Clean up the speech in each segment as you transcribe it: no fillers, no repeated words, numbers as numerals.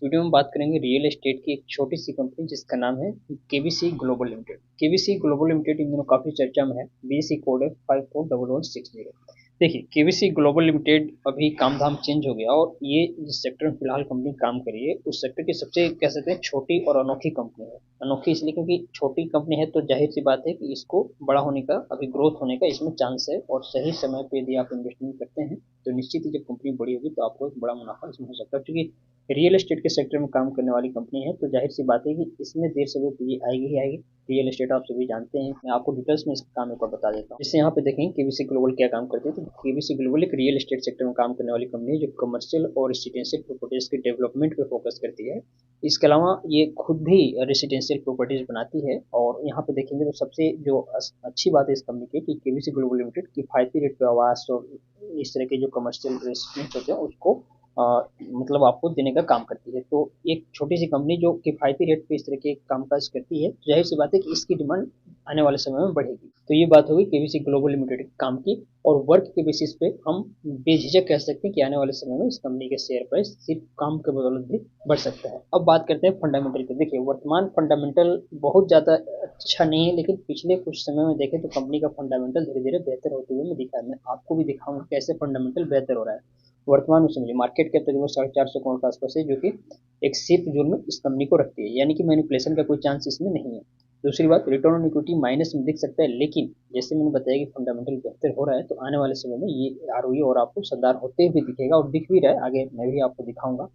Video में बात करेंगे रियल एस्टेट की एक छोटी सी कंपनी जिसका नाम है KBC global limited. KBC global limited इन दिनों काफ़ी चर्चा में है। बीएसई कोड है 541160। देखिए, केबीसी ग्लोबल लिमिटेड अभी काम धाम चेंज हो गया और ये जिस सेक्टर में फिलहाल कंपनी काम कर रही है उस सेक्टर की सबसे कह सकते हैं छोटी और अनोखी कंपनी है। अनोखी इसलिए क्योंकि छोटी कंपनी है तो जाहिर सी बात है कि इसको बड़ा होने का अभी ग्रोथ होने का इसमें चांस है, और सही समय पे यदि आप इन्वेस्टमेंट करते हैं तो निश्चित ही जब कंपनी बड़ी होगी तो आपको एक बड़ा मुनाफा इसमें हो सकता है। क्योंकि रियल एस्टेट के सेक्टर में काम करने वाली कंपनी है तो जाहिर सी बात है कि इसमें देर से देर तेजी आएगी ही आएगी। रियल एस्टेट आप सभी जानते हैं, मैं आपको डिटेल्स में इसका काम एक बार बता देता हूँ। इससे यहाँ पे देखेंगे केबीसी ग्लोबल क्या काम करती है। तो केबीसी ग्लोबल एक रियल एस्टेट सेक्टर में काम करने वाली कंपनी है जो कमर्शियल और रेसिडेंशियल प्रॉपर्टीज के डेवलपमेंट पे फोकस करती है। इसके अलावा ये खुद भी रेसिडेंशियल प्रॉपर्टीज बनाती है। और यहाँ पे देखेंगे तो सबसे जो अच्छी बात है इस कंपनी की कि केबीसी ग्लोबल लिमिटेड किफायती रेट पे आवास और इस तरह के जो कमर्शियल रेसिडेंट होते हैं उसको मतलब आपको देने का काम करती है। तो एक छोटी सी कंपनी जो किफायती रेट पे इस तरह के कामकाज करती है, जाहिर सी बात है कि इसकी डिमांड आने वाले समय में बढ़ेगी। तो ये बात होगी केबीसी ग्लोबल लिमिटेड के काम की। और वर्क के बेसिस पे हम बेझिझक कह सकते हैं कि आने वाले समय में इस कंपनी के शेयर प्राइस सिर्फ काम के बदौलत भी बढ़ सकता है। अब बात करते हैं फंडामेंटल की। देखिए, वर्तमान फंडामेंटल बहुत ज़्यादा अच्छा नहीं है, लेकिन पिछले कुछ समय में देखें तो कंपनी का फंडामेंटल धीरे धीरे बेहतर होते हुए मैं दिखा है। मैं आपको भी दिखाऊंगा कैसे फंडामेंटल बेहतर हो रहा है। वर्तमान में समझिए मार्केट कैप तकरीबन 450 करोड़ के आसपास है, जो कि एक सेफ जोन में इस कंपनी को रखती है, यानी कि मैनिपुलेशन का कोई चांस इसमें नहीं है। दूसरी बात, रिटर्न ऑन इक्विटी माइनस में दिख सकता है, लेकिन जैसे मैंने बताया कि फंडामेंटल बेहतर हो रहा है तो आने वाले समय में ये आरओई और आपको शानदार होते हुए दिखेगा, और दिख भी रहा है। आगे मैं भी आपको दिखाऊंगा।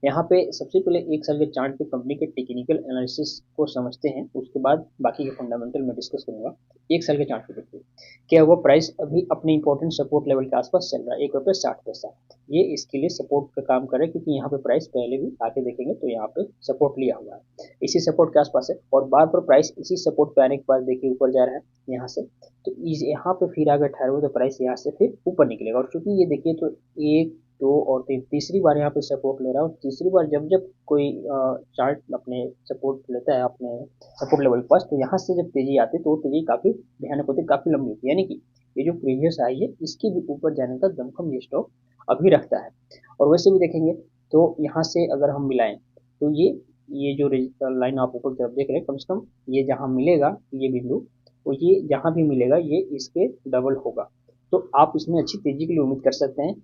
यहाँ पे सबसे पहले एक साल के चार्ट पे कंपनी के टेक्निकल एनालिसिस को समझते हैं, उसके बाद बाकी के फंडामेंटल में डिस्कस करूंगा। एक साल के चार्ट पे देखिए क्या हुआ। प्राइस अभी अपने इंपॉर्टेंट सपोर्ट लेवल के आसपास चल रहा है, ₹1.60। ये इसके लिए सपोर्ट का काम कर रहा है, क्योंकि यहाँ पे प्राइस पहले भी आके देखेंगे तो यहाँ पे सपोर्ट लिया हुआ है, इसी सपोर्ट के आसपास है। और बार बार प्राइस इसी सपोर्ट पे आने के बाद देखिए ऊपर जा रहा है यहाँ से। तो यहाँ पे फिर अगर ठहरे हुए तो प्राइस यहाँ से फिर ऊपर निकलेगा। और चूंकि ये देखिए तो एक दो और तीसरी बार यहाँ पे सपोर्ट ले रहा है, और तीसरी बार जब जब कोई चार्ट अपने सपोर्ट लेता है अपने सपोर्ट लेवल के पास, तो यहाँ से जब तेजी आती है तो वो तेजी काफी भयानक होती है, काफी लंबी होती है। यानी कि ये जो प्रीवियस आई है इसके भी ऊपर जाने का दमखम ये स्टॉक अभी रखता है। और वैसे भी देखेंगे तो यहाँ से अगर हम मिलाएं तो ये जो लाइन आप ऊपर की तरफ देख रहे हैं, कम से कम ये जहाँ मिलेगा ये बिंदु, तो ये जहाँ भी मिलेगा ये इसके डबल होगा। तो आप इसमें अच्छी तेजी के लिए उम्मीद कर सकते हैं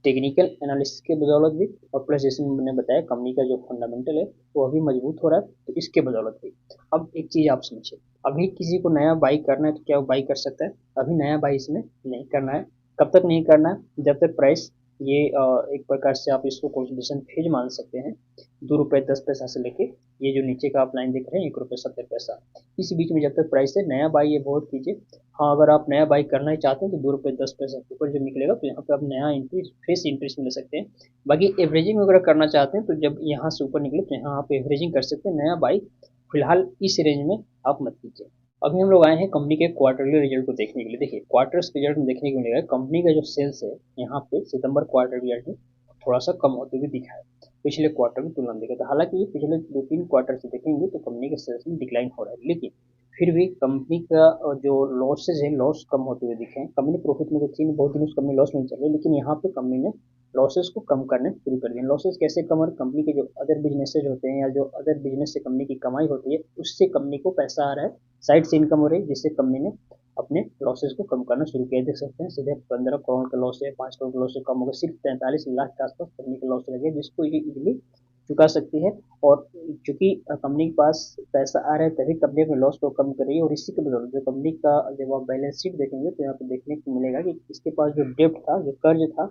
टेक्निकल एनालिसिस के बदौलत भी, और प्लस जैसे मैंने बताया कंपनी का जो फंडामेंटल है वो अभी मजबूत हो रहा है तो इसके बदौलत भी। अब एक चीज़ आप समझिए, अभी किसी को नया बाई करना है तो क्या वो बाई कर सकता है? अभी नया बाई इसमें नहीं करना है। कब तक नहीं करना है? जब तक प्राइस ये एक प्रकार से आप इसको कंसोलिडेशन फेज मान सकते हैं, ₹2.10 से लेके ये जो नीचे का आप लाइन देख रहे हैं ₹1.70, इस बीच में जब तक प्राइस है नया बाई ये बहुत कीजिए। हाँ, अगर आप नया बाई करना ही चाहते हैं तो ₹2.10 के ऊपर जब निकलेगा तो यहाँ पे आप नया एंट्री फ्रेश इंटरेस्ट में ले सकते हैं। बाकी एवरेजिंग वगैरह करना चाहते हैं तो जब यहाँ से ऊपर निकले तो यहाँ आप एवरेजिंग कर सकते हैं। नया बाई फिलहाल इस रेंज में आप मत कीजिए। अभी हम लोग आए हैं कंपनी के क्वार्टरली रिजल्ट को देखने के लिए। देखिए, क्वार्टर्स रिजल्ट में देखने को मिलेगा कंपनी का जो सेल्स है यहाँ पे सितंबर क्वार्टर रिजल्ट में थोड़ा सा कम होते हुए दिखा है पिछले क्वार्टर की तुलना में देखा। तो हालांकि ये पिछले 2-3 क्वार्टर से देखेंगे तो कंपनी के सेल्स में डिक्लाइन हो रहा है, लेकिन फिर भी कंपनी का जो लॉसेज है लॉस कम होते हुए दिखे हैं। कंपनी प्रॉफिट में देखिए बहुत दिन उस कंपनी लॉस नहीं चल रही, लेकिन यहाँ पे कंपनी ने लॉसेस को कम करने शुरू कर दिए। लॉसेस कैसे कम हो रहे? कंपनी के जो अदर बिजनेसेज होते हैं या जो अदर बिजनेस से कंपनी की कमाई होती है उससे कंपनी को पैसा आ रहा है, साइड से इनकम हो रही है, जिससे कंपनी ने अपने लॉसेस को कम करना शुरू किया। देख सकते हैं सीधे 15 करोड़ का लॉस है, 5 करोड़ का लॉस है, कम हो गया। सिर्फ 43 लाख के आसपास कंपनी का लॉस लगे, जिसको ये इजिली चुका सकती है। और चूंकि कंपनी के पास पैसा आ रहा है तभी कंपनी अपने लॉस को कम कर रही है। और इसी के बदौलत जो कंपनी का जब आप बैलेंस शीट देखेंगे तो यहाँ पे देखने को मिलेगा कि इसके पास जो डेप्ट था, जो कर्ज था,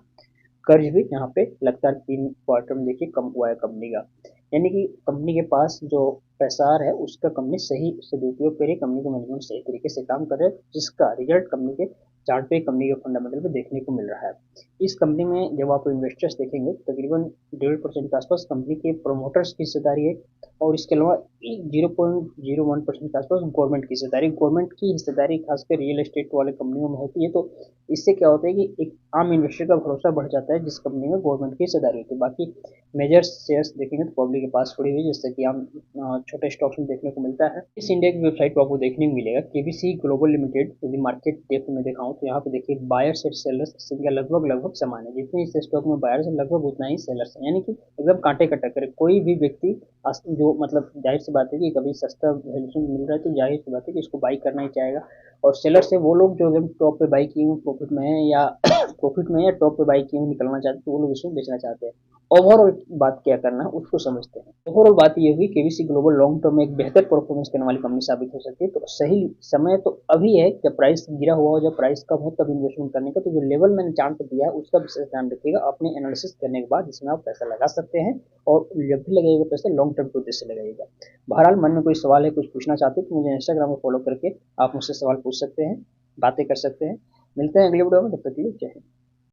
कर्ज भी यहाँ पे लगातार 3 क्वार्टर में देखिए कम हुआ है कंपनी का। यानी कि कंपनी के पास जो पैसा आ रहा है उसका कंपनी सही सदुपयोग करे, कंपनी का मैनेजमेंट सही तरीके से काम करे, जिसका रिजल्ट कंपनी के चार्ट पे कंपनी के फंडामेंटल पे देखने को मिल रहा है। इस कंपनी में जब आप इन्वेस्टर्स देखेंगे तकरीबन 1.5% के आसपास कंपनी के प्रोमोटर्स की हिस्सेदारी है, और इसके अलावा 0.01% के आसपास गवर्नमेंट की हिस्सेदारी। गवर्नमेंट की हिस्सेदारी खासकर रियल एस्टेट वाले कंपनियों में होती है, तो इससे क्या होता है कि एक आम इन्वेस्टर का भरोसा बढ़ जाता है जिस कंपनी में गवर्नमेंट की हिस्सेदारी होती है। बाकी मेजर शेयर्स देखेंगे तो पब्लिक के पास पड़ी हुई, जैसे कि हम छोटे स्टॉक्स में देखने को मिलता है। इस इंडिया की वेबसाइट पर आपको देखने को मिलेगा केबीसी ग्लोबल लिमिटेड। यदि मार्केट डेप्थ में दिखाऊं हूँ तो यहाँ पे देखिए बायर्स और सेलर्स की संख्या लगभग समान है। जितने इस स्टॉक में बायर्स है लगभग उतना ही सेलर्स है, यानी कि एकदम कांटे का टक्कर है। कोई भी व्यक्ति जो मतलब जाहिर सी बात है कि कभी सस्ता वैल्यूएशन मिल रहा है तो जाहिर सी बात है कि इसको बाई करना ही चाहेगा। और सेलर्स है वो लोग जो एकदम टॉप पे बाई किए हुए प्रॉफिट में है या प्रॉफिट में या टॉप पे बाई किए हुए निकलना चाहते हैं तो वो लोग इसमें बेचना चाहते हैं। ओवरऑल बात क्या करना है उसको समझते हैं। ओवरऑल बात ये हुई केबीसी ग्लोबल लॉन्ग टर्म में एक बेहतर परफॉर्मेंस करने वाली कंपनी साबित हो सकती है। तो सही समय तो अभी है, जब प्राइस गिरा हुआ हो, जब प्राइस कम हो तब इन्वेस्टमेंट करने का। तो जो लेवल मैंने चार्ट पे दिया है उसका विशेष ध्यान रखिएगा। अपने एनालिसिस करने के बाद इसमें आप पैसा लगा सकते हैं और जब भी लगाइएगा पैसा लॉन्ग टर्म के उद्देश्य से लगाइएगा। बहरहाल मन में कोई सवाल है, कुछ पूछना चाहते हो तो मुझे इंस्टाग्राम पर फॉलो करके आप मुझसे सवाल पूछ सकते हैं, बातें कर सकते हैं। मिलते हैं अगले वीडियो में, तब तक के लिए जय हिंद।